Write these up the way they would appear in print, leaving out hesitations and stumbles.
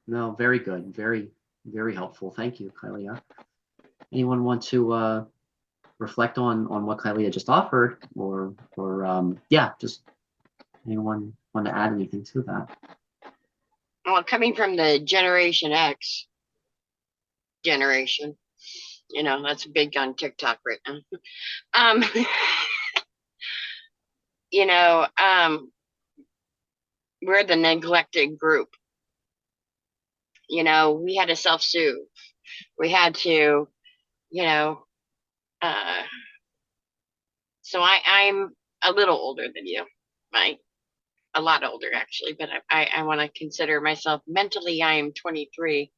No, very good. Very, very helpful. Thank you, Kylie. Anyone want to reflect on what Kylie just offered, or yeah, just anyone want to add anything to that? Well, coming from the Generation X generation, that's big on TikTok right now. Um, you know, um, we're the neglected group. We had to self-soothe. We had to, you know, uh, so I'm a little older than you, right? A lot older actually, but I want to consider myself mentally. I am 23.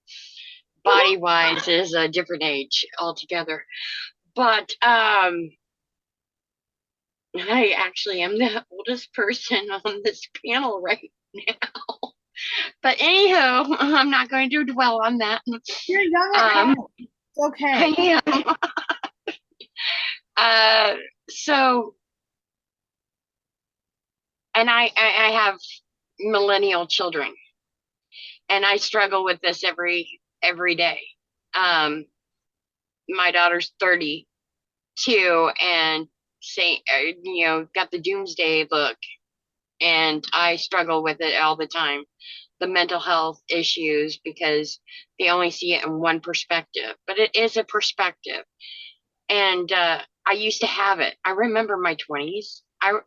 Body wise is a different age altogether. But I actually am the oldest person on this panel right now. But anywho, I'm not going to dwell on that. You're young at Um, heart. It's okay. I am. So, and I have millennial children, and I struggle with this every day. Um, my daughter's 32 and got the doomsday look, and I struggle with it all the time. The mental health issues, because they only see it in one perspective, but it is a perspective. And I used to have it. I remember my 20s. I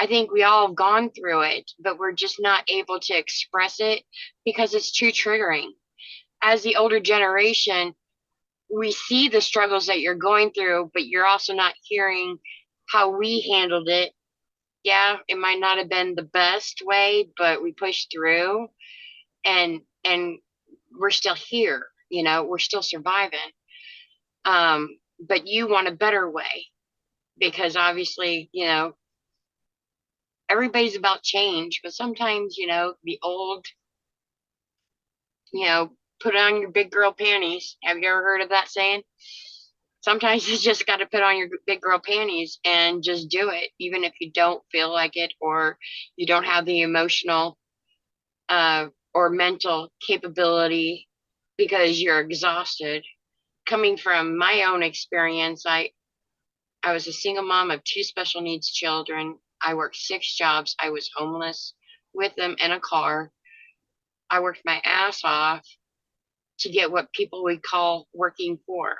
think we all have gone through it, but we're just not able to express it because it's too triggering. As the older generation, we see the struggles that you're going through, but you're also not hearing how we handled it. Yeah, it might not have been the best way, but we pushed through, and we're still here, we're still surviving. But you want a better way, because obviously, everybody's about change, but sometimes, the old, put on your big girl panties. Have you ever heard of that saying? Sometimes you just got to put on your big girl panties and just do it, even if you don't feel like it, or you don't have the emotional or mental capability because you're exhausted. Coming from my own experience, I was a single mom of two special needs children. I worked 6 jobs. I was homeless with them in a car. I worked my ass off to get what people would call working poor.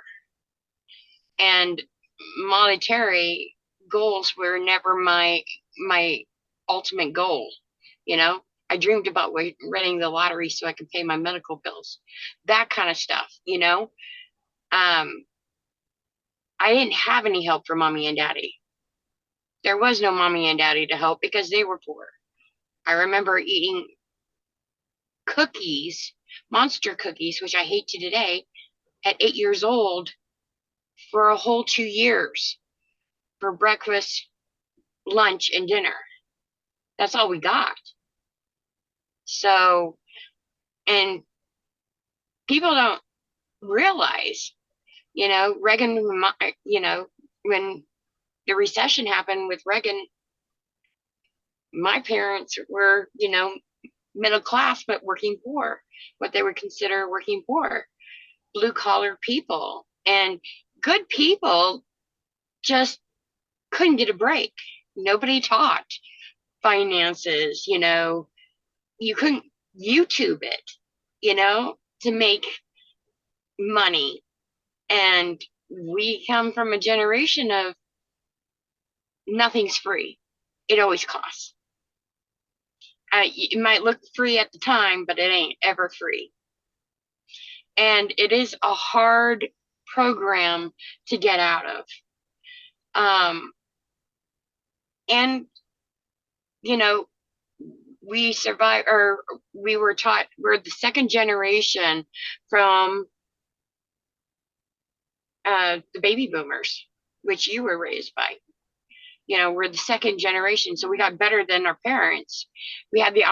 And monetary goals were never my ultimate goal. I dreamed about winning the lottery so I could pay my medical bills, that kind of stuff. I didn't have any help from mommy and daddy. There was no mommy and daddy to help because they were poor. I remember eating cookies, monster cookies, which I hate to today, at 8 years old for a whole 2 years for breakfast, lunch, and dinner. That's all we got. So, and people don't realize, Reagan, when the recession happened with Reagan, my parents were, middle class, but working poor, what they would consider working poor, blue collar people. And good people just couldn't get a break. Nobody taught finances, you couldn't YouTube it, to make money. And we come from a generation of nothing's free. It always costs. It might look free at the time, but it ain't ever free. And it is a hard program to get out of. And, we survived, or we were taught, we're the second generation from the baby boomers, which you were raised by. We're the second generation, so we got better than our parents. We had the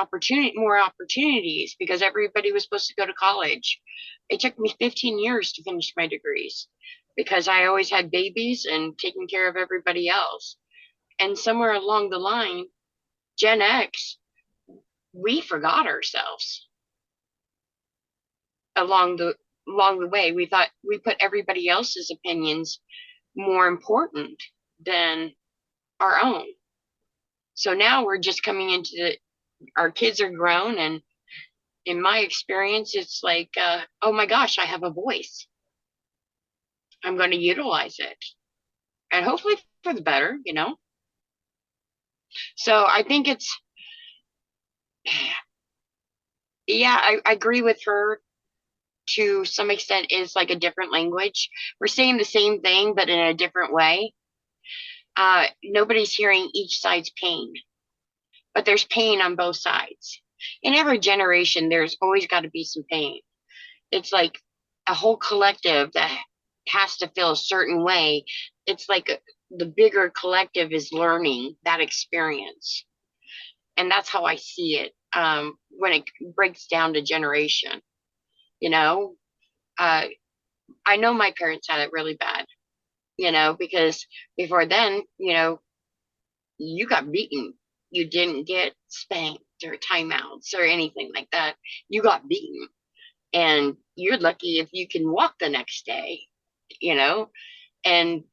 more opportunities because everybody was supposed to go to college. It took me 15 years to finish my degrees because I always had babies and taking care of everybody else. And somewhere along the line, Gen X, we forgot ourselves. along the way. We thought we put everybody else's opinions more important than our own. So now we're just coming into our kids are grown, and in my experience, it's like, oh my gosh, I have a voice. I'm going to utilize it, and hopefully for the better, you know? So I think it's, yeah, I agree with her to some extent. Is like a different language. We're saying the same thing, but in a different way. Nobody's hearing each side's pain, but there's pain on both sides. In every generation, there's always got to be some pain. It's like a whole collective that has to feel a certain way. It's like the bigger collective is learning that experience. And that's how I see it when it breaks down to generation. You know, I know my parents had it really bad, you know, because before then, you know, you got beaten. You didn't get spanked or timeouts or anything like that. You got beaten. And you're lucky if you can walk the next day, you know, and,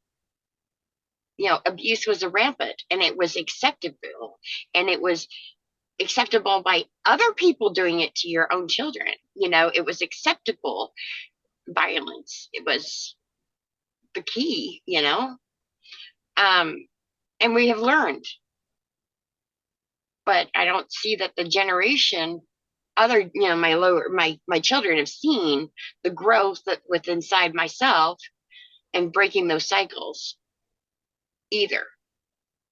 you know, abuse was rampant, and it was acceptable, and it was acceptable by other people doing it to your own children. You know, it was acceptable violence. It was the key, you know, and we have learned, but I don't see that the generation other, you know, my children have seen the growth that with inside myself and breaking those cycles either.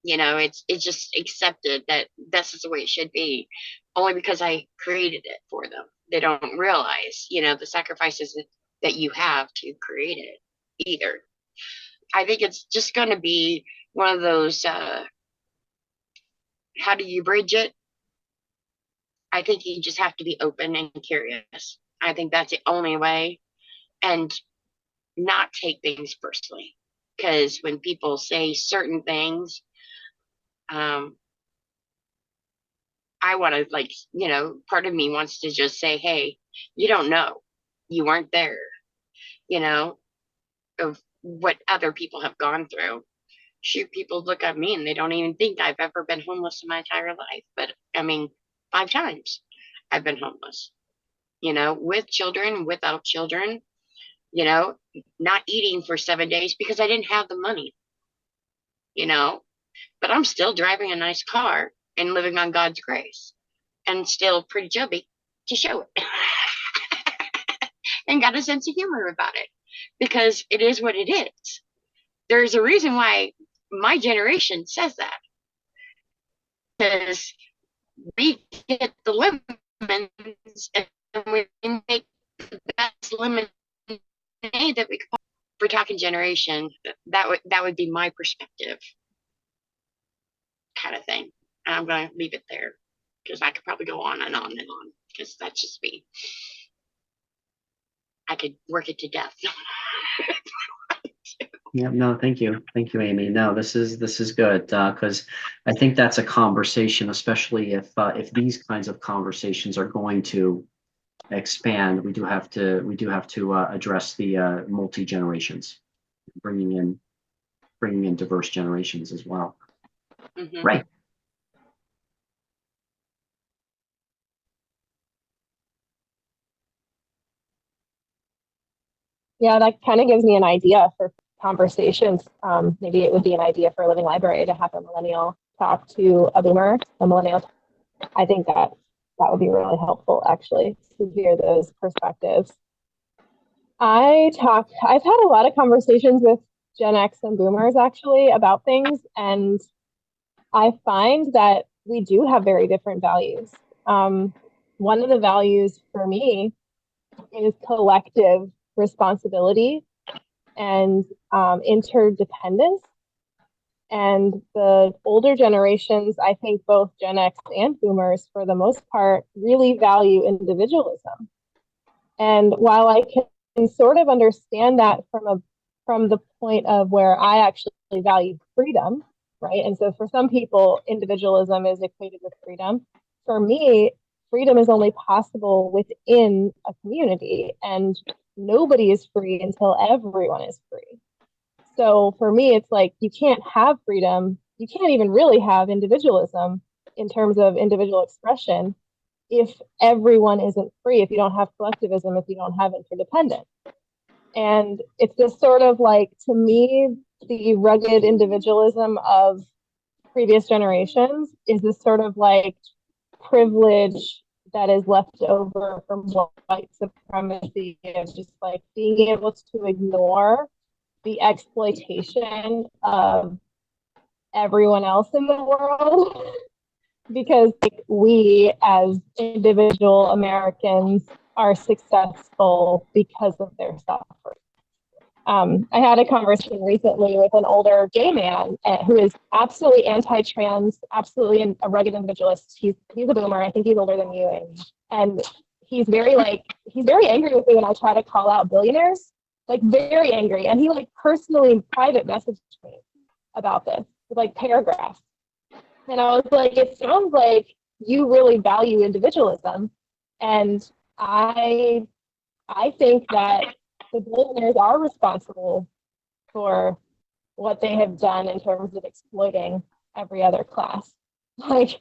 You know, it's just accepted that this is the way it should be, only because I created it for them. They don't realize, you know, the sacrifices that you have to create it either. I think it's just going to be one of those, how do you bridge it? I think you just have to be open and curious. I think that's the only way, and not take things personally. Because when people say certain things, I want to, like, you know, part of me wants to just say, hey, you don't know. You weren't there, you know, of what other people have gone through. Shoot, people look at me and they don't even think I've ever been homeless in my entire life. But I mean, 5 times I've been homeless, you know, with children, without children, you know, not eating for 7 days because I didn't have the money, you know, but I'm still driving a nice car and living on God's grace, and still pretty chubby to show it. And got a sense of humor about it, because it is what it is. There's a reason why my generation says that, because we get the lemons and we make the best lemonade that we could. We're talking generation, that would be my perspective, kind of thing. And I'm going to leave it there, because I could probably go on and on and on, because that's just me. I could work it to death. Yeah, no, thank you, Amy. No, this is good, because I think that's a conversation, especially if these kinds of conversations are going to expand. We do have to address the multi generations, bringing in diverse generations as well. Mm-hmm. Right. Yeah, that kind of gives me an idea for conversations. Maybe it would be an idea for a living library to have a millennial talk to a boomer, a millennial. I think that would be really helpful, actually, to hear those perspectives. I've had a lot of conversations with Gen X and boomers, actually, about things, and I find that we do have very different values. One of the values for me is collective responsibility and interdependence. And the older generations, I think both Gen X and boomers, for the most part, really value individualism. And while I can sort of understand that from the point of where I actually value freedom, right? And so for some people, individualism is equated with freedom. For me, freedom is only possible within a community, and nobody is free until everyone is free. So for me, it's like you can't have freedom, you can't even really have individualism in terms of individual expression if everyone isn't free, if you don't have collectivism, if you don't have interdependence. And it's this sort of like, to me, the rugged individualism of previous generations is this sort of like privilege that is left over from white supremacy, of just like being able to ignore the exploitation of everyone else in the world because like, we as individual Americans are successful because of their suffering. I had a conversation recently with an older gay man who is absolutely anti-trans, absolutely a rugged individualist. He's a boomer. I think he's older than you, and he's very angry with me when I try to call out billionaires, like very angry. And he like personally private messaged me about this, with like paragraphs. And I was like, it sounds like you really value individualism, and I think that the billionaires are responsible for what they have done in terms of exploiting every other class. Like,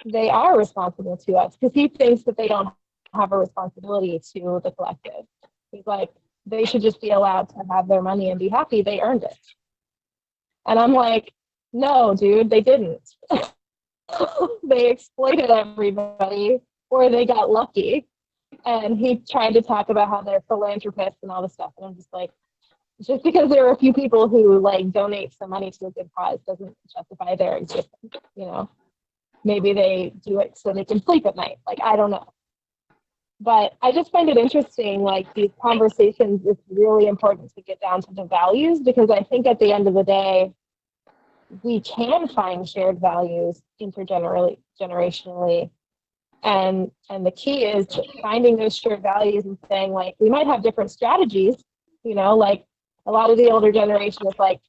they are responsible to us because he thinks that they don't have a responsibility to the collective. He's like, they should just be allowed to have their money and be happy. They earned it. And I'm like, no, dude, they didn't. They exploited everybody, or they got lucky. And he tried to talk about how they're philanthropists and all this stuff. And I'm just like, just because there are a few people who like donate some money to a good cause doesn't justify their existence, you know? Maybe they do it so they can sleep at night. Like, I don't know. But I just find it interesting, like these conversations, it's really important to get down to the values, because I think at the end of the day, we can find shared values intergenerationally. And the key is finding those shared values and saying, like, we might have different strategies, you know, like a lot of the older generation is like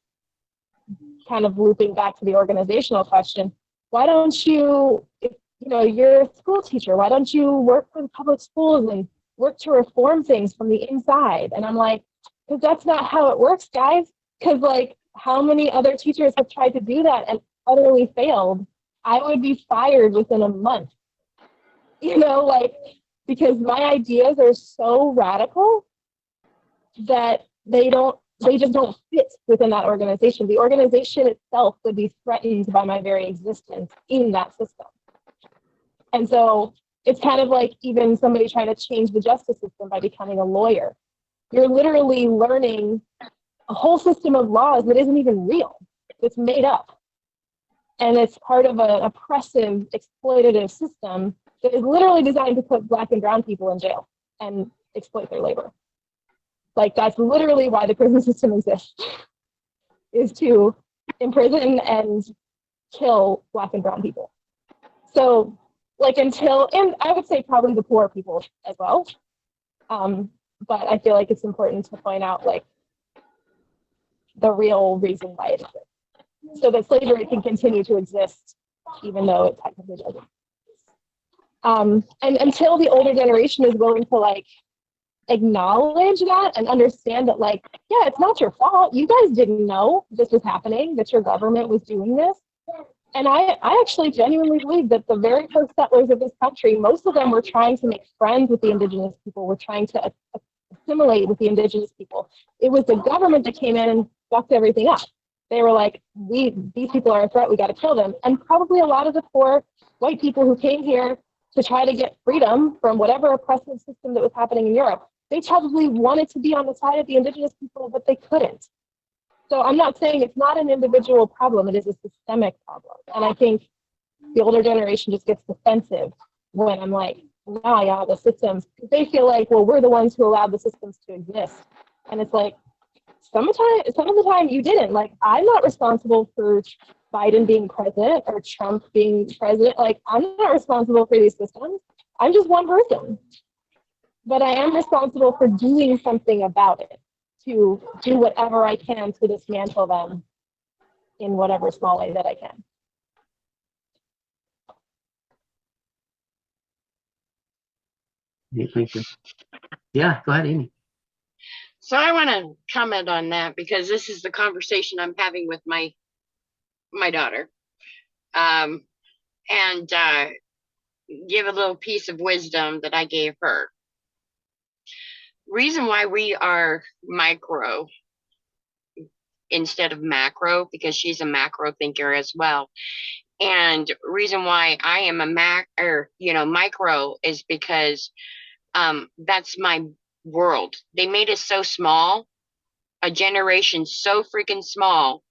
kind of looping back to the organizational question. Why don't you, if, you know, you're a school teacher, why don't you work for the public schools and work to reform things from the inside? And I'm like, because that's not how it works, guys. Because like, how many other teachers have tried to do that and utterly failed? I would be fired within a month. You know, like, because my ideas are so radical that they just don't fit within that organization. The organization itself would be threatened by my very existence in that system. And so it's kind of like even somebody trying to change the justice system by becoming a lawyer. You're literally learning a whole system of laws that isn't even real. It's made up. And it's part of an oppressive, exploitative system that is literally designed to put Black and brown people in jail and exploit their labor. Like, that's literally why the prison system exists, is to imprison and kill Black and brown people. So, like, and I would say probably the poor people as well. But I feel like it's important to point out, like, the real reason why it exists, so that slavery can continue to exist, even though it technically doesn't. And until the older generation is willing to like acknowledge that and understand that, like, yeah, it's not your fault. You guys didn't know this was happening, that your government was doing this. And I actually genuinely believe that the very first settlers of this country, most of them were trying to make friends with the indigenous people, were trying to assimilate with the indigenous people. It was the government that came in and fucked everything up. They were like, these people are a threat, we got to kill them. And probably a lot of the poor white people who came here to try to get freedom from whatever oppressive system that was happening in Europe, they probably wanted to be on the side of the indigenous people, but they couldn't. So I'm not saying it's not an individual problem, it is a systemic problem. And I think the older generation just gets defensive when I'm like, wow, yeah, the systems, they feel like, well, we're the ones who allowed the systems to exist. And it's like, some of the time you didn't. Like, I'm not responsible for Biden being president or Trump being president. Like, I'm not responsible for these systems. I'm just one person. But I am responsible for doing something about it, to do whatever I can to dismantle them in whatever small way that I can. Yeah, thank you. Yeah, go ahead, Amy. So I want to comment on that because this is the conversation I'm having with my daughter, and give a little piece of wisdom that I gave her. Reason why we are micro instead of macro, because she's a macro thinker as well. And reason why I am a micro is because that's my world. They made us so small, a generation so freaking small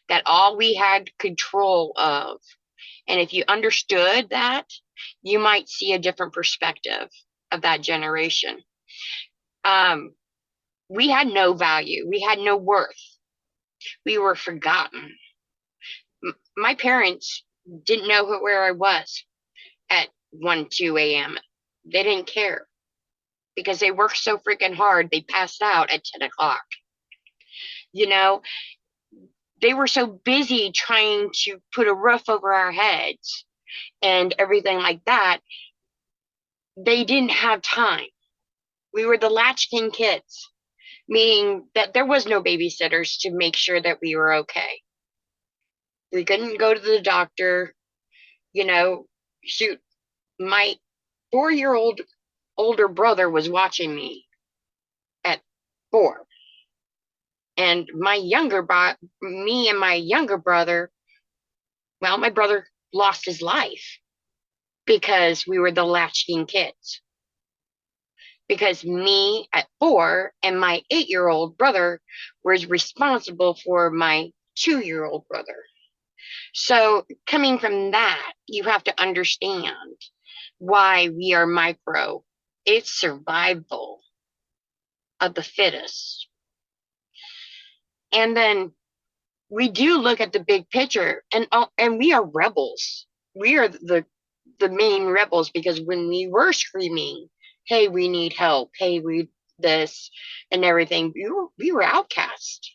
that all we had control of. And if you understood that, you might see a different perspective of that generation. We had no value. We had no worth. We were forgotten. My parents didn't know where I was at 1, 2 a.m. They didn't care because they worked so freaking hard. They passed out at 10 o'clock. You know, they were so busy trying to put a roof over our heads and everything like that. They didn't have time. We were the latchkey kids, meaning that there was no babysitters to make sure that we were okay. We couldn't go to the doctor. Shoot, my 4-year-old older brother was watching me at 4. And me and my younger brother, well, my brother lost his life because we were the latchkey kids. Because me at 4 and my 8-year-old brother was responsible for my 2-year-old brother. So coming from that, you have to understand why we are micro. It's survival of the fittest. And then we do look at the big picture, and we are rebels. We are the main rebels, because when we were screaming, hey, we need help, hey, we this and everything, we were outcast.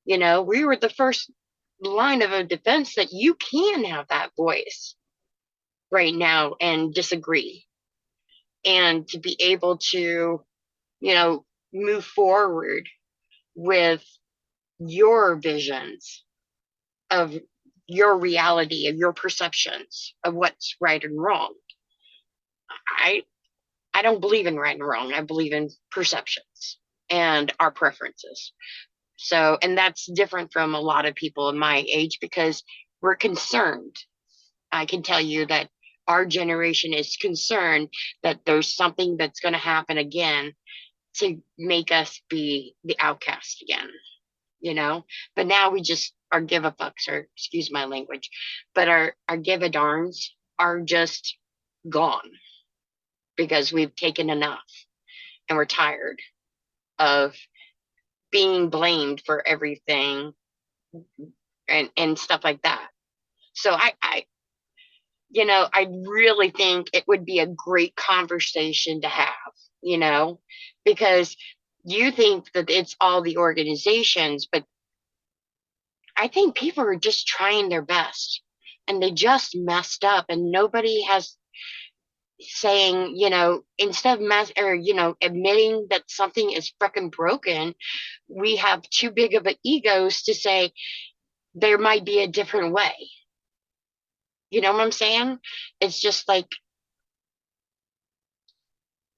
We were the first line of a defense that you can have that voice right now and disagree, and to be able to move forward with your visions of your reality, of your perceptions of what's right and wrong. I don't believe in right and wrong. I believe in perceptions and our preferences. So, and that's different from a lot of people in my age, because we're concerned. I can tell you that our generation is concerned that there's something that's going to happen again to make us be the outcast again, but now we just, our give a fucks, or excuse my language, but our give a darns are just gone, because we've taken enough and we're tired of being blamed for everything and stuff like that. So I really think it would be a great conversation to have, because you think that it's all the organizations, but I think people are just trying their best, and they just messed up, and nobody has saying, instead of admitting that something is freaking broken, we have too big of an egos to say there might be a different way. You know what I'm saying? It's just like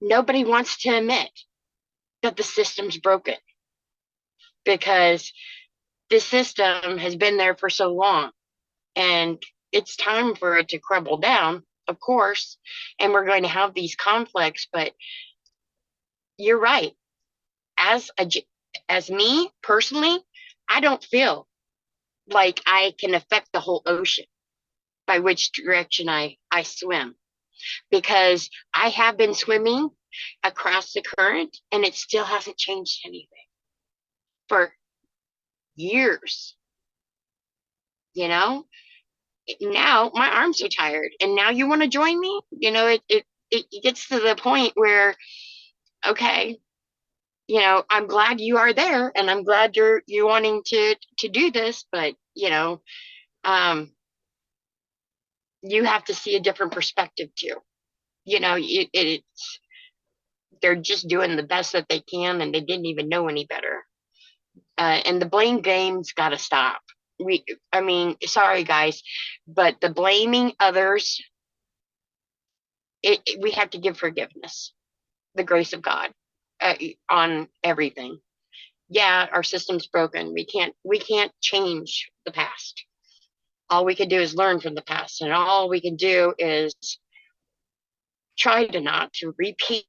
nobody wants to admit that the system's broken, because the system has been there for so long, and it's time for it to crumble down, of course, and we're going to have these conflicts. But you're right. As me personally, I don't feel like I can affect the whole ocean by which direction I swim, because I have been swimming across the current and it still hasn't changed anything for years. Now my arms are tired, and now you want to join me? It gets to the point where, okay, I'm glad you are there, and I'm glad you're wanting to do this, but you have to see a different perspective too. It's they're just doing the best that they can, and they didn't even know any better. And the blame game's got to stop. I mean, sorry guys, but the blaming others, we have to give forgiveness, the grace of God, on everything. Yeah, our system's broken. We can't change the past. All we can do is learn from the past, and all we can do is try to not to repeat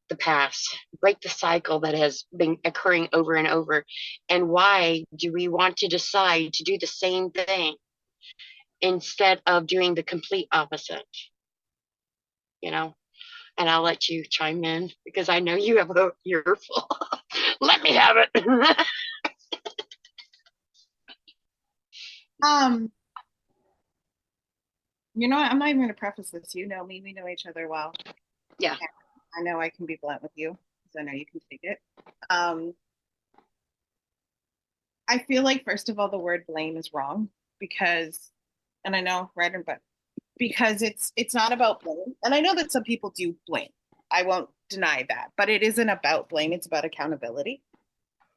the past, break the cycle that has been occurring over and over. And why do we want to decide to do the same thing instead of doing the complete opposite? You know, and I'll let you chime in because I know you have a earful. Let me have it. You know what? I'm not even going to preface this. You know me. We know each other well. Yeah. I know I can be blunt with you because I know you can take it. I feel like, first of all, the word blame is wrong because, and I know, right, but because it's not about blame. And I know that some people do blame. I won't deny that, but it isn't about blame. It's about accountability.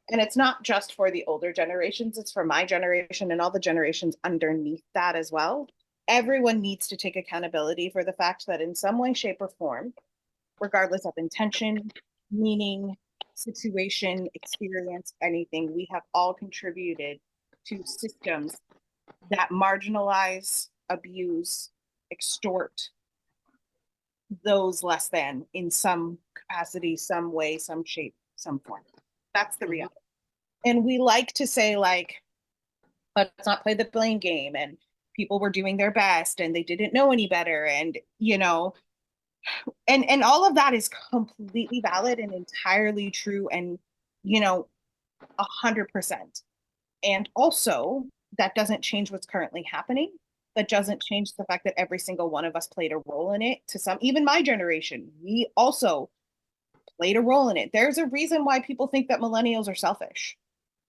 And it's not just for the older generations, it's for my generation and all the generations underneath that as well. Everyone needs to take accountability for the fact that in some way, shape, or form, regardless of intention, meaning, situation, experience, anything, we have all contributed to systems that marginalize, abuse, extort those less than in some capacity, some way, some shape, some form. That's the reality. And we like to say, like, let's not play the blame game, and people were doing their best and they didn't know any better, and you know, and all of that is completely valid and entirely true, and you know, 100%. And also, that doesn't change what's currently happening. That doesn't change the fact that every single one of us played a role in it. To some, even my generation, we also played a role in it. There's a reason why people think that millennials are selfish.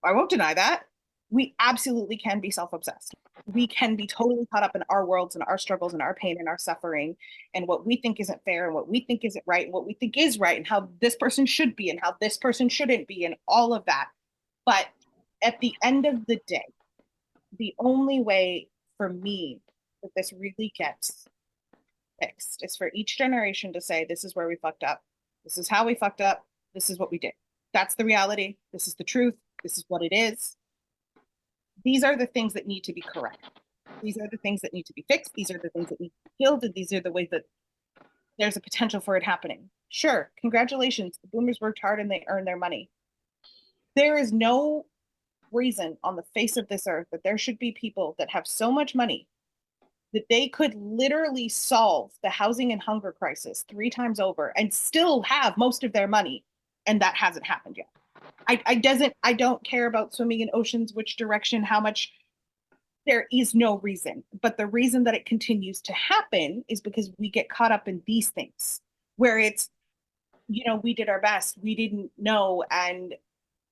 I won't deny that. We absolutely can be self-obsessed. We can be totally caught up in our worlds and our struggles and our pain and our suffering and what we think isn't fair and what we think isn't right and what we think is right and how this person should be and how this person shouldn't be and all of that. But at the end of the day, the only way for me that this really gets fixed is for each generation to say, this is where we fucked up. This is how we fucked up. This is what we did. That's the reality. This is the truth. This is what it is. These are the things that need to be corrected. These are the things that need to be fixed. These are the things that need to be healed. And these are the ways that there's a potential for it happening. Sure, congratulations. The boomers worked hard and they earned their money. There is no reason on the face of this earth that there should be people that have so much money that they could literally solve the housing and hunger crisis 3 times over and still have most of their money. And that hasn't happened yet. I don't care about swimming in oceans, which direction, how much. There is no reason. But the reason that it continues to happen is because we get caught up in these things where it's, you know, we did our best, we didn't know, and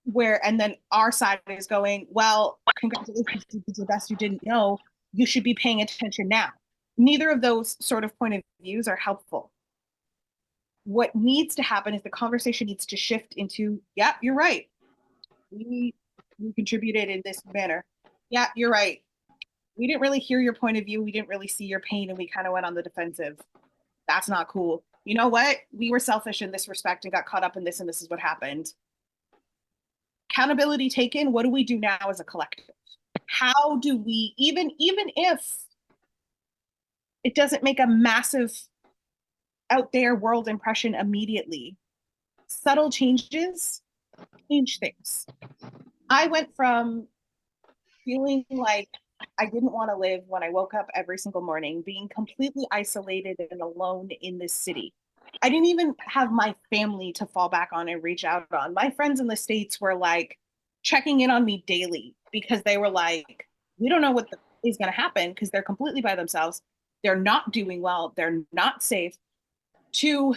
then our side is going, well, congratulations, you did the best, you didn't know, you should be paying attention now. Neither of those sort of point of views are helpful. What needs to happen is the conversation needs to shift into, yeah, you're right. We contributed in this manner. Yeah, you're right. We didn't really hear your point of view. We didn't really see your pain, and we kind of went on the defensive. That's not cool. You know what? We were selfish in this respect and got caught up in this, and this is what happened. Accountability taken. What do we do now as a collective? How do we, even if it doesn't make a massive out there world impression immediately, subtle changes change things. I went from feeling like I didn't want to live when I woke up every single morning, being completely isolated and alone in this city. I didn't even have my family to fall back on and reach out on. My friends in the States were like checking in on me daily because they were like, we don't know what is going to happen because they're completely by themselves. They're not doing well. They're not safe. To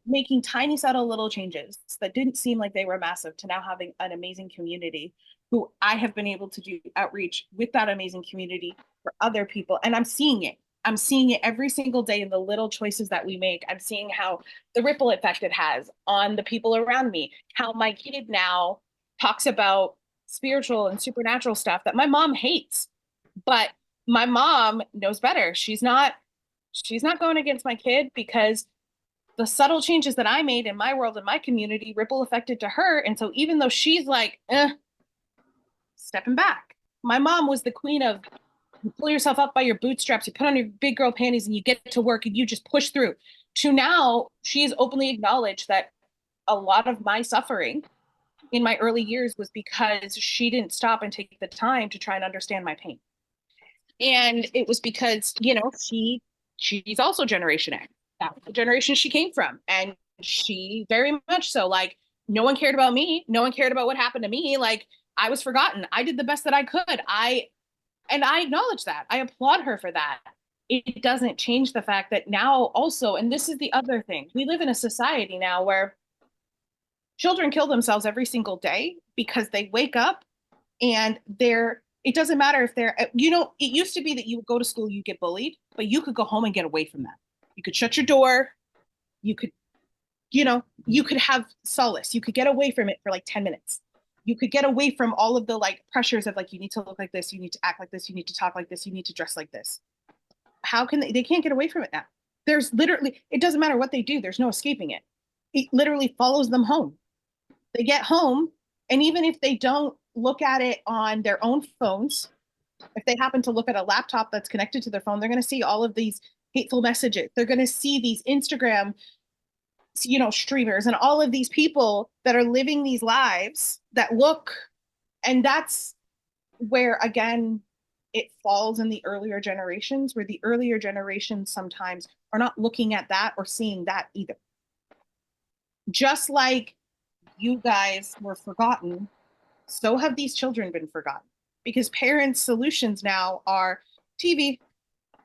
making tiny, subtle little changes that didn't seem like they were massive to now having an amazing community who I have been able to do outreach with that amazing community for other people. And I'm seeing it. I'm seeing it every single day in the little choices that we make. I'm seeing how the ripple effect it has on the people around me, how my kid now talks about spiritual and supernatural stuff that my mom hates. But my mom knows better. She's not going against my kid because the subtle changes that I made in my world and my community ripple affected to her. And so even though she's like, stepping back, my mom was the queen of you pull yourself up by your bootstraps, you put on your big girl panties and you get to work and you just push through. To now, she has openly acknowledged that a lot of my suffering in my early years was because she didn't stop and take the time to try and understand my pain. And it was because, she's also Generation X. That was the generation she came from. And she very much so, like, no one cared about me. No one cared about what happened to me. Like, I was forgotten. I did the best that I could. And I acknowledge that. I applaud her for that. It doesn't change the fact that now also, and this is the other thing, we live in a society now where children kill themselves every single day because they wake up and it doesn't matter if it used to be that you would go to school, you get bullied, but you could go home and get away from that. You could shut your door. You could, you could have solace. You could get away from it for like 10 minutes. You could get away from all of the like pressures of like, you need to look like this, you need to act like this, you need to talk like this, you need to dress like this. How can they can't get away from it now. There's literally, it doesn't matter what they do, there's no escaping it. It literally follows them home. They get home, and even if they don't look at it on their own phones, if they happen to look at a laptop that's connected to their phone, they're going to see all of these hateful messages. They're going to see these Instagram streamers and all of these people that are living these lives that look, and that's where again it falls in the earlier generations, where the earlier generations sometimes are not looking at that or seeing that either. Just like you guys were forgotten, so have these children been forgotten, because parents' solutions now are TV,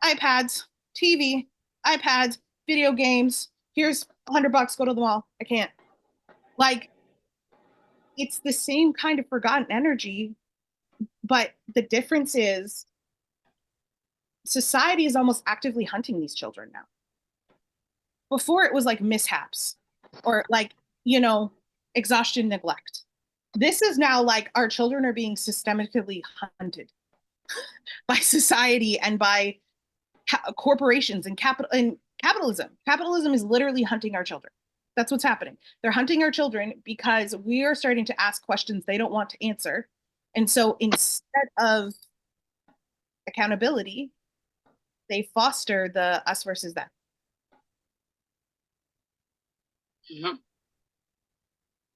iPads, TV, iPads, video games. Here's $100, go to the mall. I can't. Like, it's the same kind of forgotten energy, but the difference is society is almost actively hunting these children now. Before it was like mishaps or like, exhaustion, neglect. This is now like our children are being systematically hunted by society and by corporations and capitalism. Capitalism is literally hunting our children. That's what's happening. They're hunting our children because we are starting to ask questions they don't want to answer. And so instead of accountability, they foster the us versus them. Mm-hmm.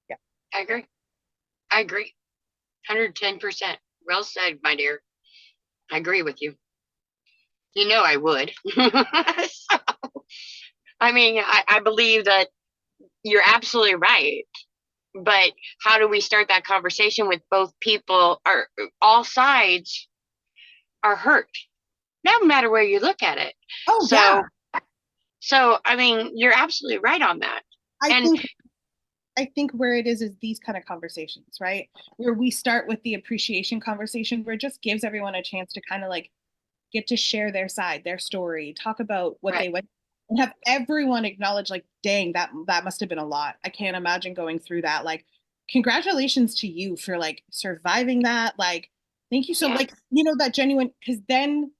Yeah. I agree. 110%. Well said, my dear. I agree with you. I would. So, I mean, I believe that you're absolutely right. But how do we start that conversation with both people, or all sides are hurt, no matter where you look at it? Oh, so, yeah. So, I mean, you're absolutely right on that. I think where it is these kind of conversations, right? Where we start with the appreciation conversation, where it just gives everyone a chance to kind of like get to share their side, their story, talk about what they went, and have everyone acknowledge, like, dang, that must have been a lot. I can't imagine going through that. Like, congratulations to you for like surviving that. Like, thank you. So like, that genuine, because then,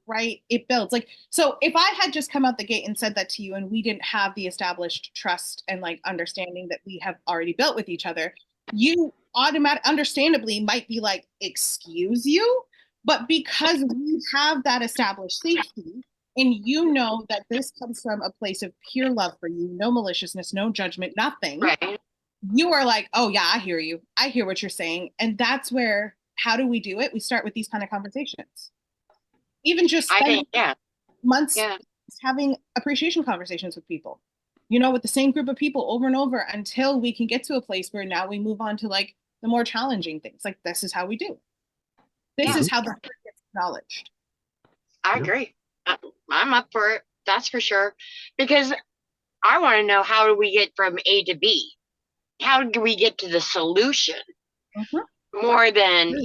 right, it builds. Like, so if I had just come out the gate and said that to you and we didn't have the established trust and like understanding that we have already built with each other, you understandably might be like, excuse you. But because we have that established safety, and that this comes from a place of pure love for you, no maliciousness, no judgment, nothing. Right. You are like, oh yeah, I hear you. I hear what you're saying. And that's where, how do we do it? We start with these kind of conversations. Even just spending months having appreciation conversations with people, with the same group of people over and over until we can get to a place where now we move on to like the more challenging things. Like, this is how we do. This is how the hurt gets acknowledged. I agree. I'm up for it. That's for sure. Because I want to know, how do we get from A to B? How do we get to the solution? Mm-hmm. more than,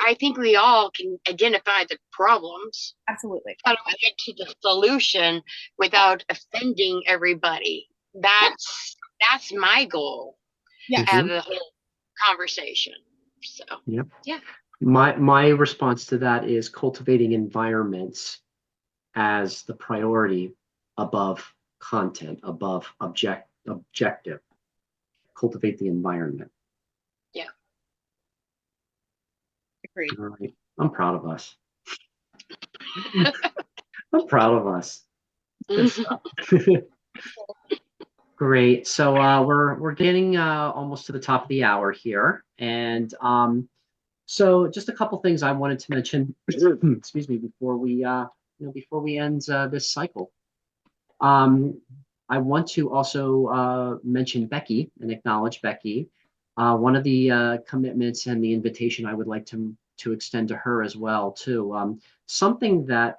I think we all can identify the problems. Absolutely. How do we get to the solution without offending everybody? That's my goal Yes. out of the whole conversation. So Yep. yeah. My response to that is cultivating environments as the priority above content, above objective. Cultivate the environment. Yeah. Agreed. All right. I'm proud of us. I'm proud of us. Good stuff. Great. So we're getting almost to the top of the hour here, and so just a couple things I wanted to mention. Excuse me, before we before we end this cycle. I want to also mention Becky and acknowledge Becky. One of the commitments and the invitation I would like to extend to her as well too. Something that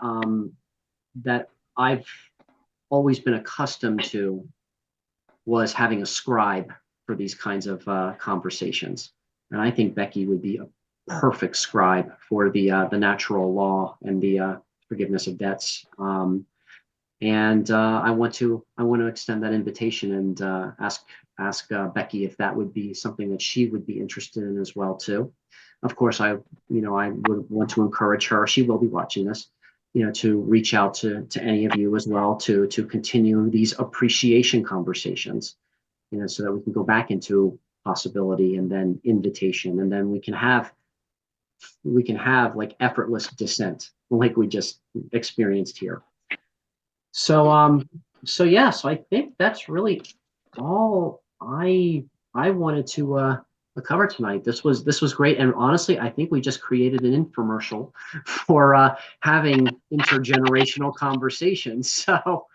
that I've always been accustomed to was having a scribe for these kinds of conversations, and I think Becky would be a perfect scribe for the natural law and the forgiveness of debts. And I want to extend that invitation and ask Becky if that would be something that she would be interested in as well too. Of course, I would want to encourage her. She will be watching this, to reach out to any of you as well to continue these appreciation conversations, so that we can go back into possibility and then invitation, and then we can have like effortless descent, like we just experienced here. So yeah, so I think that's really all I wanted to cover tonight. This was great, and honestly, I think we just created an infomercial for having intergenerational conversations. So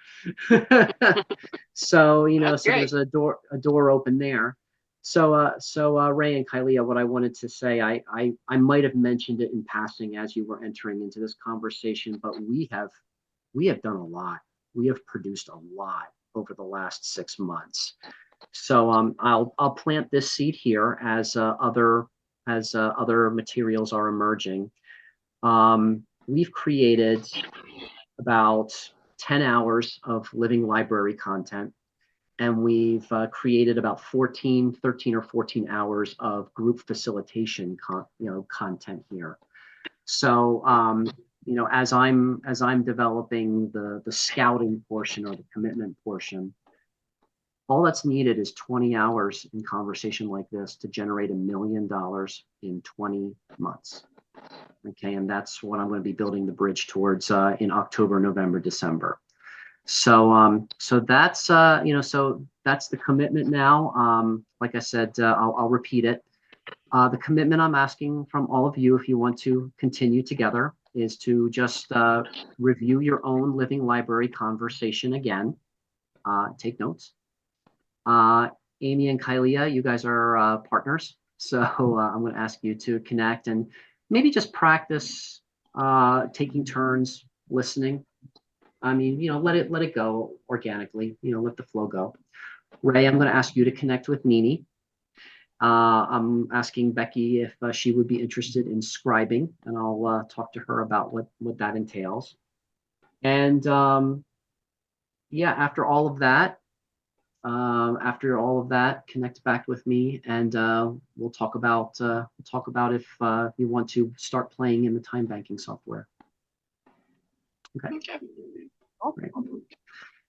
so Great. there's a door open there. So Ray and Kylea, what I wanted to say, I might have mentioned it in passing as you were entering into this conversation, but we have done a lot. We have produced a lot over the last 6 months. So I'll plant this seed here as other materials are emerging. We've created about 10 hours of living library content, and we've created about 13 or 14 hours of group facilitation content here. So as I'm developing the scouting portion or the commitment portion, all that's needed is 20 hours in conversation like this to generate $1 million in 20 months. Okay, and that's what I'm going to be building the bridge towards in October, November, December. So so that's so that's the commitment now. Like I said, I'll repeat it. The commitment I'm asking from all of you, if you want to continue together, is to just review your own living library conversation again. Take notes. Amy and Kylea, you guys are partners, so I'm going to ask you to connect and maybe just practice taking turns listening. I mean, let it go organically. Let the flow go. Ray, I'm going to ask you to connect with Nini. I'm asking Becky if she would be interested in scribing, and I'll talk to her about what that entails. And yeah, after all of that, connect back with me, and we'll talk about if you want to start playing in the time banking software. Okay. Great.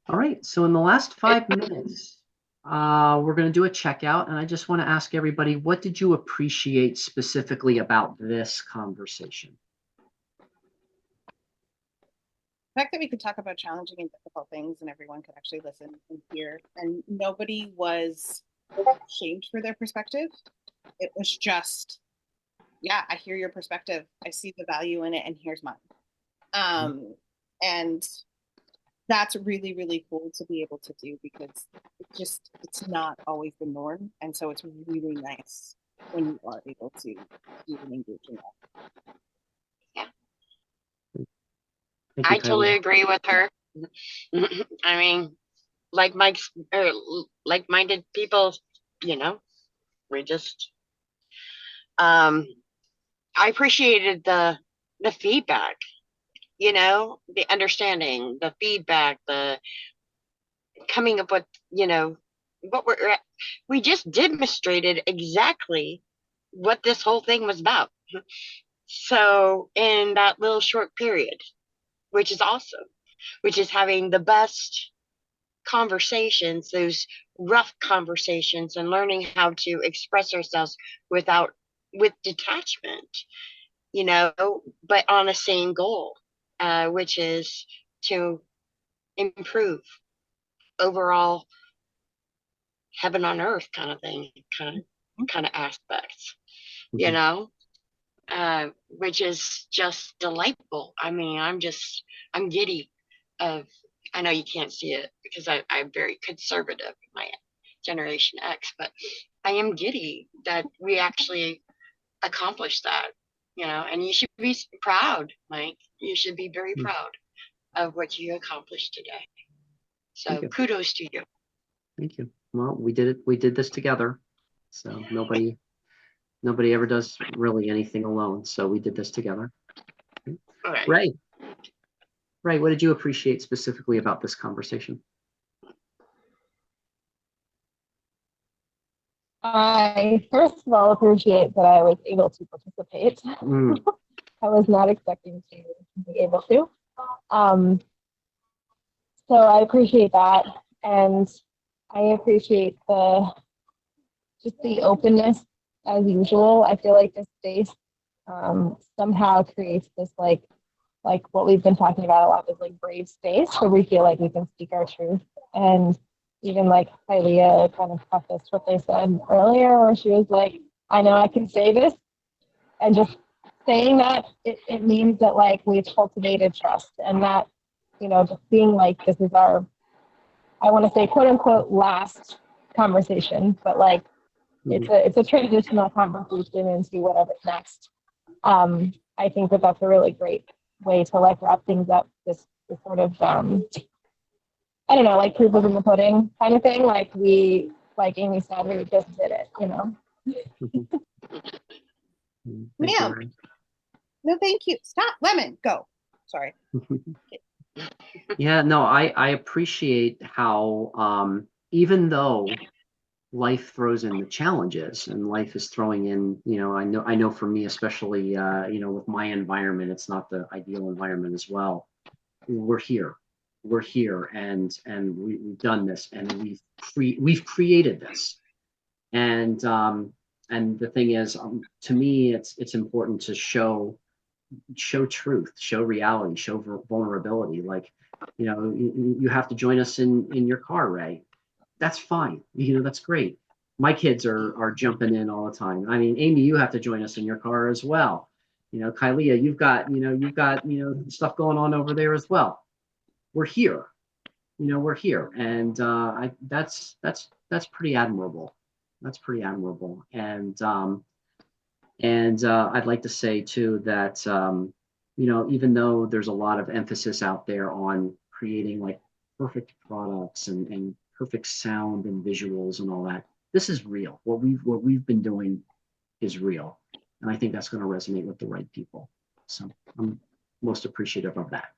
All right. So in the last 5 minutes, we're going to do a checkout, and I just want to ask everybody, what did you appreciate specifically about this conversation? The fact that we could talk about challenging and difficult things and everyone could actually listen and hear, and nobody was shamed for their perspective. It was just, yeah, I hear your perspective. I see the value in it, and here's mine. And that's really, really cool to be able to do, because it's not always the norm. And so it's really nice when you are able to do and engage in that. Yeah. Thank you, I totally Kylea. agree with her. I mean, like-minded people, we just I appreciated the feedback, you know, the understanding, the feedback, the coming up with, you know, what we just demonstrated exactly what this whole thing was about. So in that little short period, which is awesome, which is having the best conversations, those rough conversations, and learning how to express ourselves with detachment, you know, but on the same goal, which is to improve overall heaven on earth kind of thing, kind of aspects, you know, which is just delightful. I mean, I'm giddy of, I know you can't see it because I'm very conservative, my Generation X, but I am giddy that we actually accomplished that, you know, and you should be proud, Mike. You should be very proud of what you accomplished today. So kudos to you. Thank you. Well, we did it. We did this together. So nobody ever does really anything alone. So we did this together. All right. Ray, what did you appreciate specifically about this conversation? I first of all appreciate that I was able to participate. I was not expecting to be able to. So I appreciate that, and I appreciate just the openness as usual. I feel like this space somehow creates this like what we've been talking about a lot, is like brave space where we feel like we can speak our truth. And even like Kylia kind of prefaced what they said earlier, where she was like, I know I can say this. And just saying that, it means that like we've cultivated trust, and that, you know, just being like, this is our, I want to say quote unquote last conversation, but like it's a transitional conversation into whatever's next. I think that that's a really great way to like wrap things up. This sort of I don't know, like proof is in the pudding kind of thing. Like Amy said, we just did it, you know. Ma'am. No, thank you. Stop. Lemon, go. Sorry. Yeah, no, I appreciate how even though life throws in the challenges, and life is throwing in, you know, I know for me especially, you know, with my environment, it's not the ideal environment as well. We're here, and we've done this, and we've created this, and the thing is, to me, it's important to show truth, show reality, show vulnerability. Like, you know, you have to join us in your car, Ray. That's fine. You know, that's great. My kids are jumping in all the time. I mean, Amy, you have to join us in your car as well. You know, Kylia, you've got stuff going on over there as well. We're here. You know, we're here, and that's pretty admirable. That's pretty admirable. And I'd like to say too that you know, even though there's a lot of emphasis out there on creating like perfect products and perfect sound and visuals and all that, this is real. What we've been doing is real, and I think that's going to resonate with the right people. So I'm most appreciative of that.